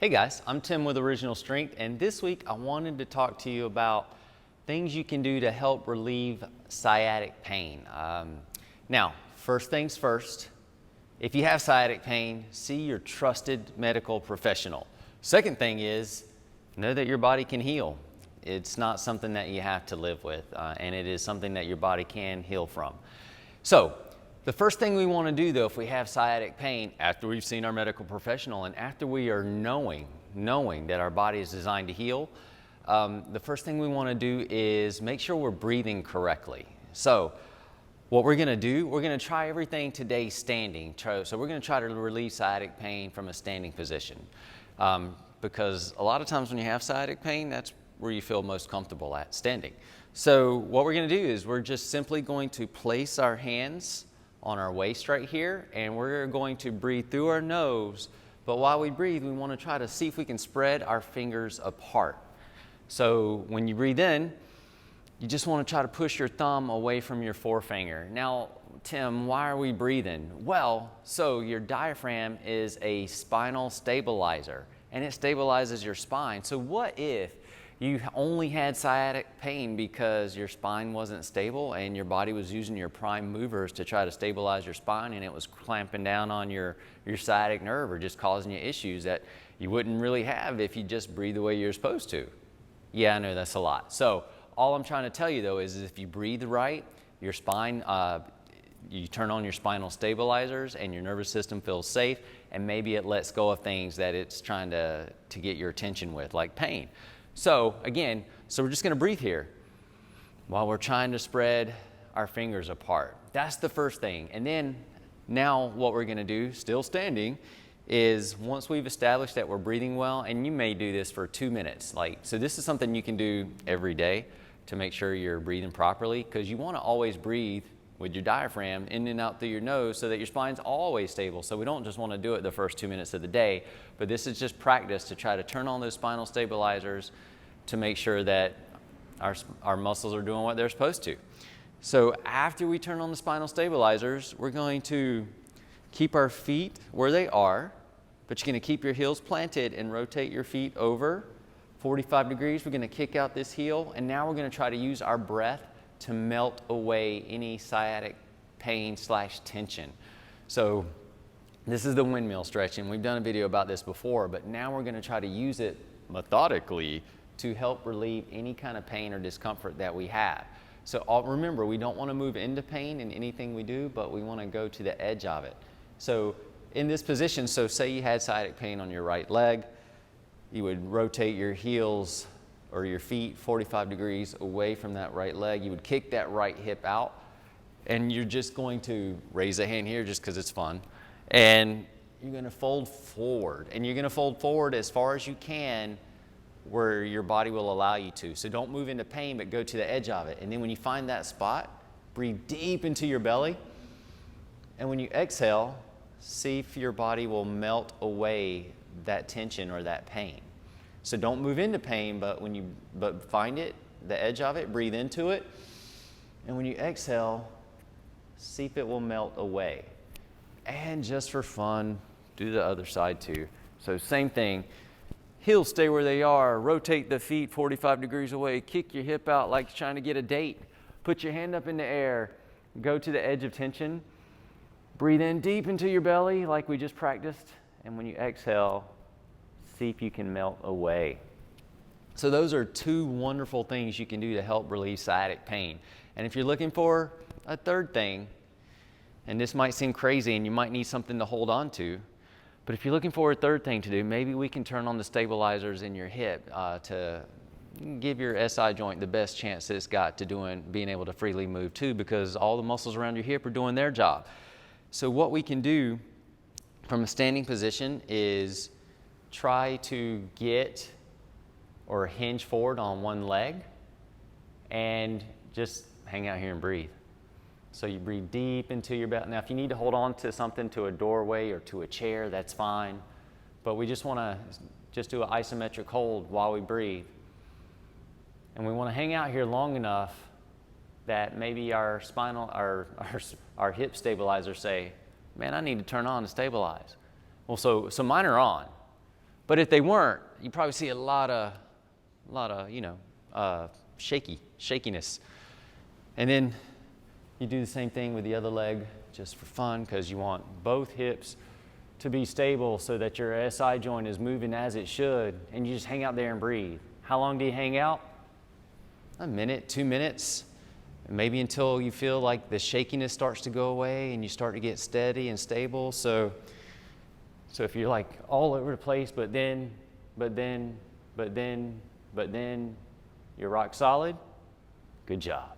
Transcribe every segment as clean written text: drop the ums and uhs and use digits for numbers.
Hey guys, I'm Tim with Original Strength, and this week I wanted to talk to you about things you can do to help relieve sciatic pain. Now, first things first, if you have sciatic pain, see your trusted medical professional. Second thing is, know that your body can heal. It's not something that you have to live with, and it is something that your body can heal from. So, the first thing we want to do though, if we have sciatic pain, after we've seen our medical professional and after we are knowing that our body is designed to heal, the first thing we want to do is make sure we're breathing correctly. So what we're going to do, we're going to try everything today standing. So we're going to try to relieve sciatic pain from a standing position. Because a lot of times when you have sciatic pain, that's where you feel most comfortable at, standing. So what we're going to do is we're just simply going to place our hands on our waist right here, and we're going to breathe through our nose. But while we breathe, we want to try to see if we can spread our fingers apart. So when you breathe in, you just want to try to push your thumb away from your forefinger. Now, Tim, why are we breathing? Well, so your diaphragm is a spinal stabilizer, and it stabilizes your spine. So what if you only had sciatic pain because your spine wasn't stable and your body was using your prime movers to try to stabilize your spine, and it was clamping down on your sciatic nerve or just causing you issues that you wouldn't really have if you just breathe the way you're supposed to? Yeah, I know that's a lot. So all I'm trying to tell you though is if you breathe right, your spine, you turn on your spinal stabilizers and your nervous system feels safe, and maybe it lets go of things that it's trying to get your attention with, like pain. So again, we're just going to breathe here while we're trying to spread our fingers apart. That's the first thing. And then now what we're going to do, still standing, is once we've established that we're breathing well, and you may do this for 2 minutes. So this is something you can do every day to make sure you're breathing properly, because you want to always breathe with your diaphragm in and out through your nose so that your spine's always stable. So we don't just want to do it the first 2 minutes of the day, but this is just practice to try to turn on those spinal stabilizers to make sure that our muscles are doing what they're supposed to. So after we turn on the spinal stabilizers, we're going to keep our feet where they are, but you're going to keep your heels planted and rotate your feet over 45 degrees. We're going to kick out this heel, and now we're going to try to use our breath to melt away any sciatic pain / tension. So this is the windmill stretching. We've done a video about this before, but now we're going to try to use it methodically to help relieve any kind of pain or discomfort that we have. So remember, we don't want to move into pain in anything we do, but we want to go to the edge of it. So in this position, so say you had sciatic pain on your right leg, you would rotate your heels or your feet 45 degrees away from that right leg. You would kick that right hip out, and you're just going to raise a hand here just because it's fun. And you're going to fold forward, and you're going to fold forward as far as you can where your body will allow you to. So don't move into pain, but go to the edge of it. And then when you find that spot, breathe deep into your belly. And when you exhale, see if your body will melt away that tension or that pain. So don't move into pain, but find it, the edge of it, breathe into it. And when you exhale, see if it will melt away. And just for fun, do the other side too. So same thing, heels stay where they are, rotate the feet 45 degrees away, kick your hip out like you're trying to get a date, put your hand up in the air, go to the edge of tension, breathe in deep into your belly like we just practiced, and when you exhale, see if you can melt away. So those are two wonderful things you can do to help relieve sciatic pain. And if you're looking for a third thing, and this might seem crazy and you might need something to hold on to, but if you're looking for a third thing to do, maybe we can turn on the stabilizers in your hip to give your SI joint the best chance that it's got to being able to freely move too, because all the muscles around your hip are doing their job. So what we can do from a standing position is try to get or hinge forward on one leg and just hang out here and breathe. So you breathe deep into your belly. Now if you need to hold on to something, to a doorway or to a chair, that's fine. But we just want to just do an isometric hold while we breathe. And we want to hang out here long enough that maybe our hip stabilizers say, man, I need to turn on to stabilize. Well, so mine are on. But if they weren't, you probably see a lot of shakiness. And then you do the same thing with the other leg just for fun, because you want both hips to be stable so that your SI joint is moving as it should, and you just hang out there and breathe. How long do you hang out? A minute, 2 minutes, maybe until you feel like the shakiness starts to go away and you start to get steady and stable. So if you're like all over the place, but then, you're rock solid, good job.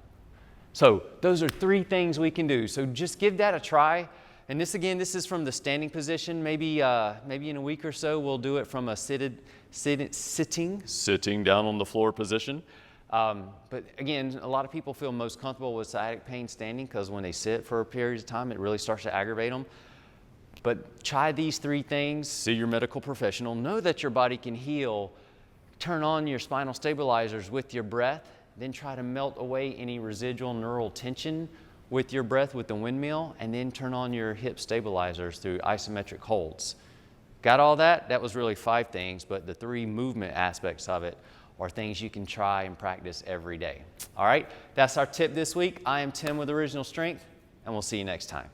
So those are 3 things we can do. So just give that a try. And this is from the standing position. Maybe in a week or so, we'll do it from a sitting down on the floor position. But again, a lot of people feel most comfortable with sciatic pain standing, because when they sit for a period of time, it really starts to aggravate them. But try these 3 things, see your medical professional, know that your body can heal, turn on your spinal stabilizers with your breath, then try to melt away any residual neural tension with your breath with the windmill, and then turn on your hip stabilizers through isometric holds. Got all that? That was really 5 things, but the 3 movement aspects of it are things you can try and practice every day. All right, that's our tip this week. I am Tim with Original Strength, and we'll see you next time.